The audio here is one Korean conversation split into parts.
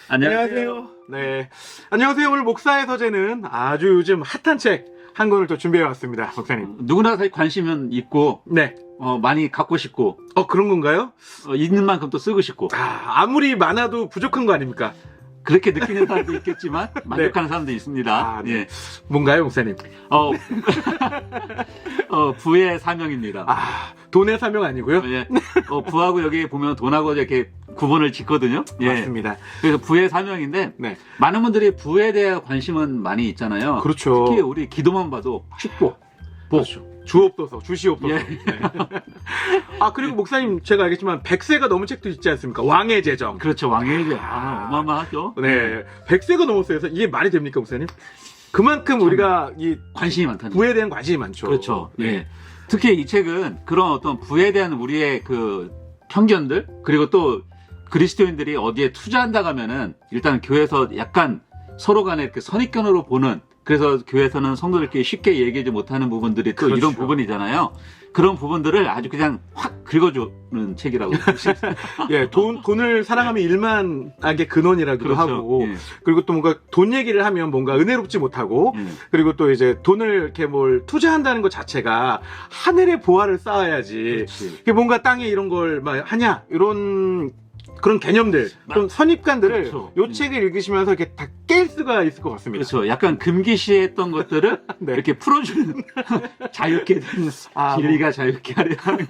안녕하세요. 네, 안녕하세요. 오늘 목사의 서재는 아주 요즘 핫한 책 한 권을 또 준비해 왔습니다, 목사님. 누구나 사실 관심은 있고, 네. 많이 갖고 싶고, 그런 건가요? 있는 만큼 또 쓰고 싶고. 아무리 많아도 부족한 거 아닙니까? 그렇게 느끼는 사람도 있겠지만 만족하는 사람도 있습니다. 네. 예. 뭔가요, 목사님? 부의 사명입니다. 돈의 사명 아니고요? 예. 부하고 여기 보면 돈하고 이렇게 구분을 짓거든요. 예. 맞습니다. 그래서 부의 사명인데 네. 많은 분들이 부에 대한 관심은 많이 있잖아요. 그렇죠. 특히 우리 기도만 봐도 축복, 복. 그렇죠. 주옵소서, 주시옵소서. 예. 네. 그리고 목사님, 제가 알겠지만 100세가 넘은 책도 있지 않습니까? 왕의 재정. 그렇죠. 왕의 제 어마어마하죠. 네. 100세가 넘었어요. 그래서 이게 말이 됩니까, 목사님? 그만큼 우리가 이 관심이 많다는 부에 대한 관심이 많죠. 그렇죠. 예. 특히 이 책은 그런 어떤 부에 대한 우리의 그 편견들, 그리고 또 그리스도인들이 어디에 투자한다고 하면은 일단 교회에서 약간 서로 간에 이렇게 선입견으로 보는, 그래서 교회에서는 성도들끼리 쉽게 얘기하지 못하는 부분들이 또 그렇죠. 이런 부분이잖아요. 그런 부분들을 아주 그냥 확 긁어주는 책이라고. 예, 돈을 사랑하면 일만하게 근원이라고도 그렇죠. 하고, 예. 그리고 또 뭔가 돈 얘기를 하면 뭔가 은혜롭지 못하고, 예. 그리고 또 이제 돈을 이렇게 뭘 투자한다는 것 자체가 하늘의 보화를 쌓아야지, 그렇지. 이게 뭔가 땅에 이런 걸 막 하냐, 이런 그런 개념들, 좀 선입관들을 그렇죠. 요 책을 읽으시면서 이렇게 다 깰 수가 있을 것 같습니다. 그렇죠. 약간 금기시했던 것들을 네. 이렇게 풀어주는 자유케 되는 진리가 자유케 하려는.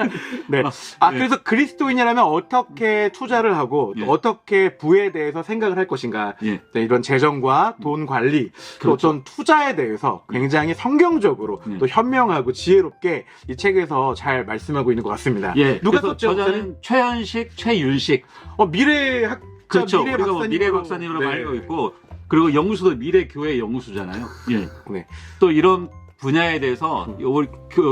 네. 네. 그래서 그리스도인이라면 어떻게 투자를 하고 또 예. 어떻게 부에 대해서 생각을 할 것인가. 예. 네, 이런 재정과 돈 관리, 또 그렇죠. 어떤 투자에 대해서 굉장히 성경적으로 또 현명하고 지혜롭게 이 책에서 잘 말씀하고 있는 것 같습니다. 예. 누가 그래서 썼죠? 저자는 최현식, 최윤식. 미래학 그렇죠. 미래 우리가 박사님으로, 미래 박사님으로 네. 알고 있고, 그리고 연구소도 미래교회 연구소잖아요. 예. 네. 또 이런 분야에 대해서 우리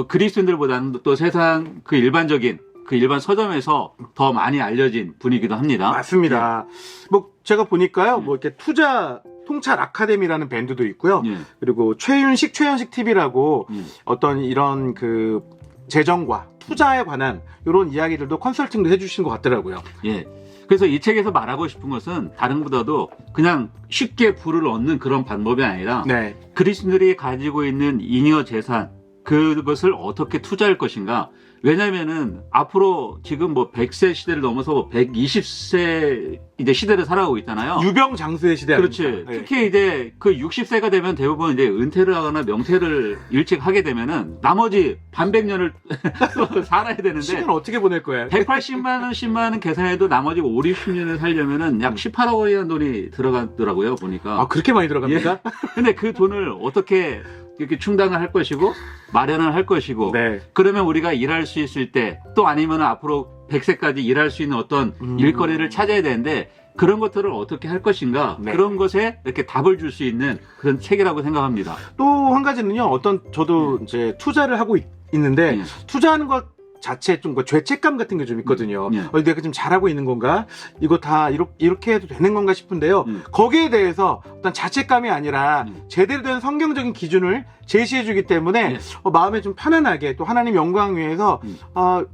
그리스도인들보다는 또 세상 그 일반적인 그 일반 서점에서 더 많이 알려진 분이기도 합니다. 맞습니다. 뭐 제가 보니까요, 뭐 이렇게 투자 통찰 아카데미라는 밴드도 있고요. 예. 그리고 최현식 TV라고 예. 어떤 이런 그 재정과 투자에 관한 이런 이야기들도 컨설팅도 해주신 것 같더라고요. 예. 그래서 이 책에서 말하고 싶은 것은 다른 것보다도 그냥 쉽게 부를 얻는 그런 방법이 아니라 네. 그리스도인들이 가지고 있는 잉여 재산, 그것을 어떻게 투자할 것인가. 왜냐면은 앞으로 지금 뭐 100세 시대를 넘어서 120세 이제 시대를 살아가고 있잖아요. 유병장수의 시대 그렇지. 아닙니까? 네. 특히 이제 그 60세가 되면 대부분 이제 은퇴를 하거나 명퇴를 일찍 하게 되면은 나머지 반백년을 또 살아야 되는데 시간 어떻게 보낼 거야? 180만 원, 10만 원 계산해도 나머지 5, 60년을 살려면은 약 18억 원이라는 돈이 들어가더라고요, 보니까. 그렇게 많이 들어갑니까? 근데 그 돈을 어떻게 이렇게 충당을 할 것이고 마련을 할 것이고 네. 그러면 우리가 일할 수 있을 때 또 아니면 앞으로 100세까지 일할 수 있는 어떤 일거리를 찾아야 되는데 그런 것들을 어떻게 할 것인가. 네. 그런 것에 이렇게 답을 줄 수 있는 그런 책이라고 생각합니다. 또 한 가지는요, 저도 이제 투자를 하고 있는데, 예. 투자하는 것 자체에 좀 죄책감 같은 게 좀 있거든요. 예. 내가 지금 잘하고 있는 건가? 이거 다 이렇게 해도 되는 건가 싶은데요. 거기에 대해서 어떤 자책감이 아니라 제대로 된 성경적인 기준을 제시해 주기 때문에 마음에 좀 편안하게 또 하나님 영광 위해서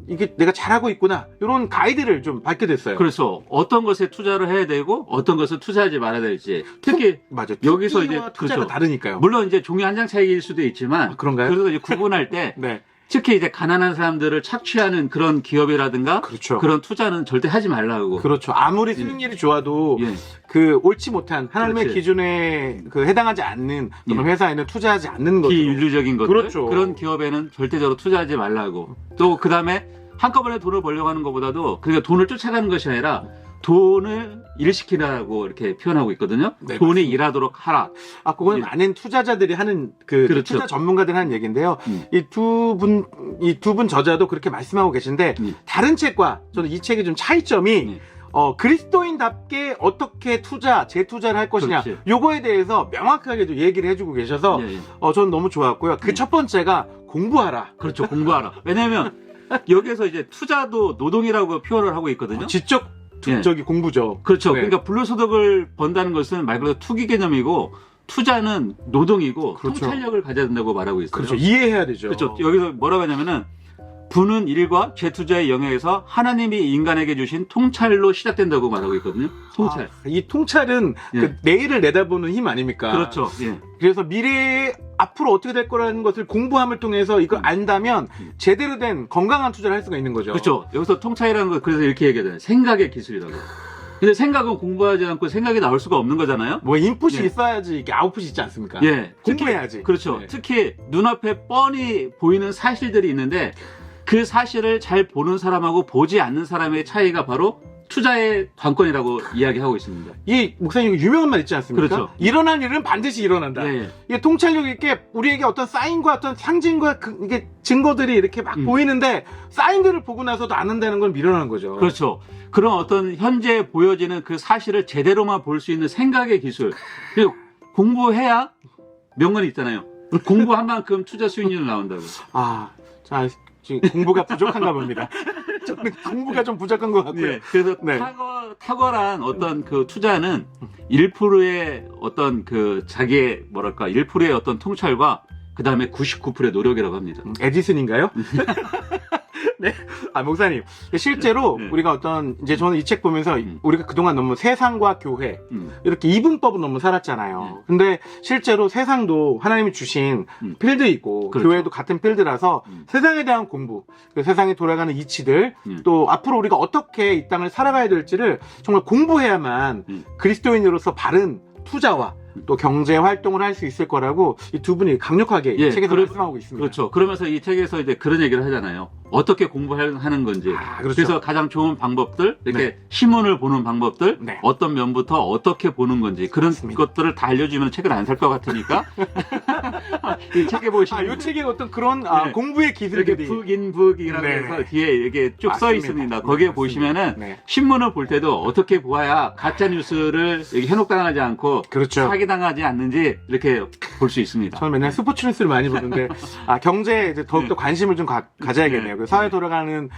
이게 내가 잘하고 있구나. 이런 가이드를 좀 받게 됐어요. 그래서 어떤 것에 투자를 해야 되고 어떤 것을 투자하지 말아야 될지 특히 맞아. 여기서 이제 투자와 투자가 그렇죠. 다르니까요. 물론 이제 종이 한 장 차이일 수도 있지만 그런가요? 그래서 이제 구분할 때 네. 특히 이제 가난한 사람들을 착취하는 그런 기업이라든가 그렇죠. 그런 투자는 절대 하지 말라고. 그렇죠. 아무리 수익률이 좋아도 예. 그 옳지 못한 하나님의 그렇지. 기준에 그 해당하지 않는 그런 예. 회사에는 투자하지 않는 거죠. 비윤리적인 것들 그렇죠. 그런 기업에는 절대적으로 투자하지 말라고. 또 그다음에 한꺼번에 돈을 벌려고 하는 것보다도 그러니까 돈을 쫓아가는 것이 아니라 돈을 일시키라고 이렇게 표현하고 있거든요. 네, 돈이 맞습니다. 일하도록 하라. 그거는 예. 많은 투자자들이 하는 그 그렇죠. 투자 전문가들이 하는 얘기인데요. 이 두 분 저자도 그렇게 말씀하고 계신데 다른 책과 저는 이 책의 좀 차이점이 그리스도인답게 어떻게 재투자를 할 것이냐. 그렇지. 요거에 대해서 명확하게 좀 얘기를 해주고 계셔서 예, 예. 저는 너무 좋았고요. 그 첫 번째가 공부하라. 그렇죠. 공부하라. 왜냐하면 여기서 이제 투자도 노동이라고 표현을 하고 있거든요. 지적 예. 저기 공부죠. 그렇죠. 네. 그러니까 불로소득을 번다는 것은 말 그대로 투기 개념이고 투자는 노동이고 그렇죠. 통찰력을 가져야 된다고 말하고 있어요. 그렇죠. 이해해야 되죠. 그렇죠. 여기서 뭐라고 하냐면은 부는 일과 재투자의 영역에서 하나님이 인간에게 주신 통찰로 시작된다고 말하고 있거든요. 통찰. 이 통찰은 예. 그 내일을 내다보는 힘 아닙니까? 그렇죠. 예. 그래서 미래에 앞으로 어떻게 될 거라는 것을 공부함을 통해서 이걸 안다면 제대로 된 건강한 투자를 할 수가 있는 거죠. 그렇죠. 여기서 통찰이라는 거 그래서 이렇게 얘기하잖아요. 생각의 기술이라고. 근데 생각은 공부하지 않고 생각이 나올 수가 없는 거잖아요. 뭐 인풋이 예. 있어야지 이게 아웃풋이 있지 않습니까? 예. 공부해야지. 그렇죠. 네. 특히 눈앞에 뻔히 보이는 사실들이 있는데 그 사실을 잘 보는 사람하고 보지 않는 사람의 차이가 바로 투자의 관건이라고 이야기하고 있습니다. 이 목사님 유명한 말 있지 않습니까? 그렇죠. 일어날 일은 반드시 일어난다. 예, 예. 이게 통찰력 있게 우리에게 어떤 사인과 어떤 상징과 이게 증거들이 이렇게 막 보이는데 사인들을 보고 나서도 안 한다는 건 미련한 거죠. 그렇죠. 그런 어떤 현재 보여지는 그 사실을 제대로만 볼 수 있는 생각의 기술. 그리고 공부해야 명언이 있잖아요. 공부한 만큼 투자 수익률 나온다고. 아, 자, 지금 공부가 부족한가 봅니다. 저는 공부가 좀 부족한 것 같고요. 네, 그래서 네. 탁월한 어떤 그 투자는 1%의 어떤 그 자기의 뭐랄까 1%의 어떤 통찰과 그 다음에 99%의 노력이라고 합니다. 에디슨인가요? 네. 아, 목사님. 실제로 네. 우리가 어떤, 이제 저는 이 책 보면서 우리가 그동안 너무 세상과 교회, 이렇게 이분법은 너무 살았잖아요. 근데 실제로 세상도 하나님이 주신 필드이고, 그렇죠. 교회도 같은 필드라서 세상에 대한 공부, 그 세상에 돌아가는 이치들, 또 앞으로 우리가 어떻게 이 땅을 살아가야 될지를 정말 공부해야만 그리스도인으로서 바른 투자와 또 경제 활동을 할 수 있을 거라고 이 두 분이 강력하게 예, 이 책에서 말씀하고 있습니다. 그렇죠. 그러면서 이 책에서 이제 그런 얘기를 하잖아요. 어떻게 공부하는 건지. 아, 그렇죠. 그래서 가장 좋은 방법들, 이렇게 네. 신문을 보는 방법들, 네. 어떤 면부터 어떻게 보는 건지 그런 맞습니다. 것들을 다 알려주면 책을 안 살 것 같으니까 이 책에 보시면 이 책에 어떤 그런 네. 공부의 이렇게 기술들이 북인북이라고 네. 해서 뒤에 이렇게 쭉 써 맞습니다. 있습니다. 거기에 맞습니다. 보시면은 네. 신문을 볼 때도 어떻게 보아야 가짜 뉴스를 현혹당하지 않고 그렇죠. 사기당하지 않는지 이렇게 볼 수 있습니다. 저는 맨날 스포츠 뉴스를 많이 보는데 경제에 이제 더욱더 관심을 좀 가져야겠네요. 그 사회 돌아가는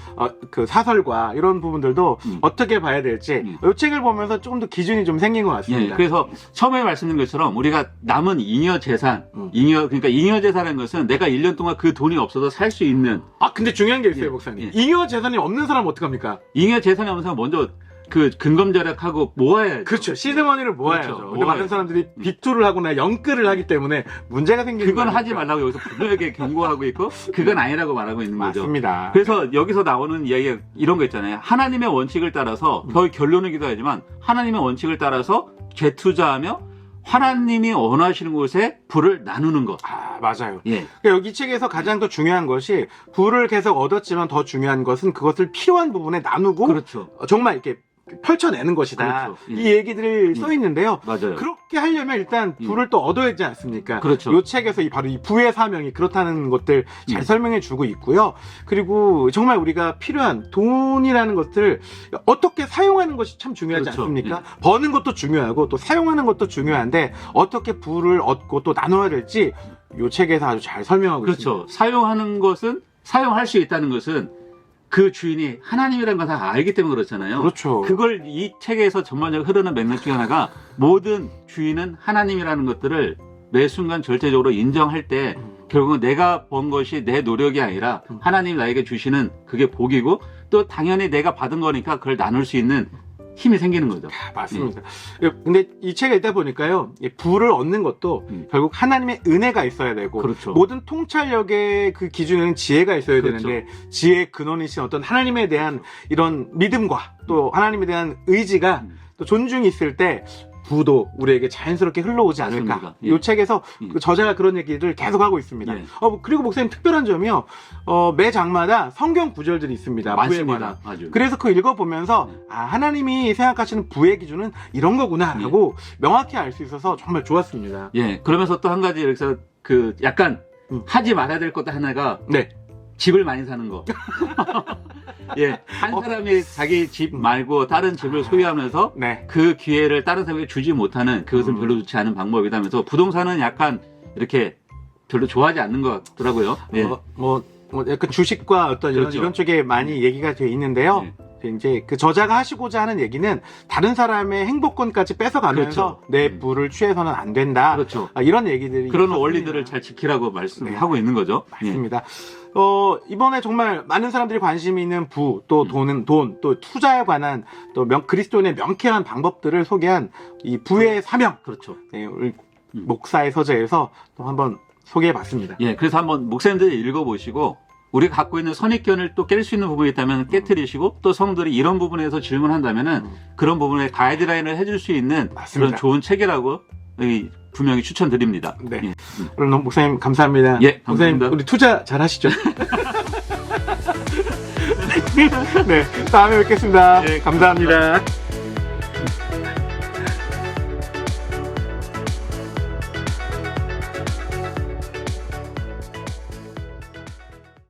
그 사설과 이런 부분들도 어떻게 봐야 될지 이 책을 보면서 조금 더 기준이 좀 생긴 것 예, 같습니다. 그래서 처음에 말씀드린 것처럼 우리가 남은 잉여 재산, 그러니까 잉여 재산인 것은 내가 1년 동안 그 돈이 없어도 살 수 있는 근데 중요한 게 있어요, 예. 목사님. 예. 잉여 재산이 없는 사람은 어떡합니까? 잉여 재산이 없는 사람 먼저 그 근검절약하고 모아야죠. 그렇죠. 시드머니를 모아야죠. 그렇죠. 근데 많은 사람들이 빅투를 하거나 영끌을 하기 때문에 문제가 생기는 그건 거니까. 하지 말라고 여기서 분명하게 경고하고 있고 그건 아니라고 말하고 있는 거죠. 맞습니다. 그래서 여기서 나오는 이야기가 이런 거 있잖아요. 하나님의 원칙을 따라서 거의 결론이기도 하지만 하나님의 원칙을 따라서 재투자하며 하나님이 원하시는 곳에 부를 나누는 것. 맞아요. 예. 그러니까 여기 책에서 가장 더 중요한 것이 부를 계속 얻었지만 더 중요한 것은 그것을 필요한 부분에 나누고 그렇죠. 정말 이렇게 펼쳐내는 것이다. 그렇죠. 예. 이 얘기들이 써 있는데요. 맞아요. 그렇게 하려면 일단 부를 또 얻어야 되지 않습니까? 그렇죠. 이 책에서 바로 이 부의 사명이 그렇다는 것들 잘 예. 설명해 주고 있고요. 그리고 정말 우리가 필요한 돈이라는 것을 어떻게 사용하는 것이 참 중요하지 그렇죠. 않습니까? 버는 것도 중요하고 또 사용하는 것도 중요한데 어떻게 부를 얻고 또 나눠야 될지 이 책에서 아주 잘 설명하고 있습니다. 그렇죠. 사용하는 것은 사용할 수 있다는 것은 그 주인이 하나님이라는 걸 다 알기 때문에 그렇잖아요. 그렇죠. 그걸 이 책에서 전반적으로 흐르는 맥락 중에 하나가 모든 주인은 하나님이라는 것들을 매 순간 절대적으로 인정할 때 결국은 내가 번 것이 내 노력이 아니라 하나님 나에게 주시는 그게 복이고 또 당연히 내가 받은 거니까 그걸 나눌 수 있는 힘이 생기는 거죠. 맞습니다. 근데 이 책을 읽다 보니까요, 이 부를 얻는 것도 결국 하나님의 은혜가 있어야 되고, 그렇죠. 모든 통찰력의 그 기준에는 지혜가 있어야 그렇죠. 되는데, 지혜의 근원이신 어떤 하나님에 대한 이런 믿음과 또 하나님에 대한 의지가 또 존중이 있을 때, 부도 우리에게 자연스럽게 흘러오지 않을까. 맞습니다. 이 예. 책에서 그 저자가 그런 얘기를 계속 하고 있습니다. 예. 그리고 목사님 특별한 점이요, 매 장마다 성경 구절들이 있습니다. 부에 관한. 많습니다. 아주. 그래서 그거 읽어보면서 하나님이 생각하시는 부의 기준은 이런 거구나라고 명확히 알 수 있어서 정말 좋았습니다. 예. 그러면서 또 한 가지 여기서 그 약간 하지 말아야 될 것도 하나가 네. 집을 많이 사는 거. 예. 한 사람이 자기 집 말고 다른 집을 소유하면서 네. 그 기회를 다른 사람에게 주지 못하는 그것은 별로 좋지 않은 방법이다면서 부동산은 약간 이렇게 별로 좋아하지 않는 것 같더라고요. 예. 약간 주식과 어떤 그렇죠. 이런 쪽에 많이 얘기가 되어 있는데요. 예. 이제 그 저자가 하시고자 하는 얘기는 다른 사람의 행복권까지 뺏어가면서 그렇죠. 내 부를 취해서는 안 된다. 그렇죠. 이런 얘기들이 그런 있었습니다. 원리들을 잘 지키라고 말씀을 네. 하고 있는 거죠. 예. 맞습니다. 이번에 정말 많은 사람들이 관심이 있는 부, 또 돈, 또 투자에 관한 또 그리스도인의 명쾌한 방법들을 소개한 이 부의 사명. 그렇죠. 네, 우리 목사의 서재에서 또 한번 소개해봤습니다. 예, 그래서 한번 목사님들이 읽어보시고 우리가 갖고 있는 선입견을 또 깰 수 있는 부분이 있다면 깨트리시고 또 성들이 이런 부분에서 질문한다면은 그런 부분에 가이드라인을 해줄 수 있는 맞습니다. 그런 좋은 책이라고 분명히 추천드립니다. 네. 예. 오늘 너무 목사님 감사합니다. 예, 목사님 감사합니다. 우리 투자 잘 하시죠? 네, 다음에 뵙겠습니다. 예, 감사합니다.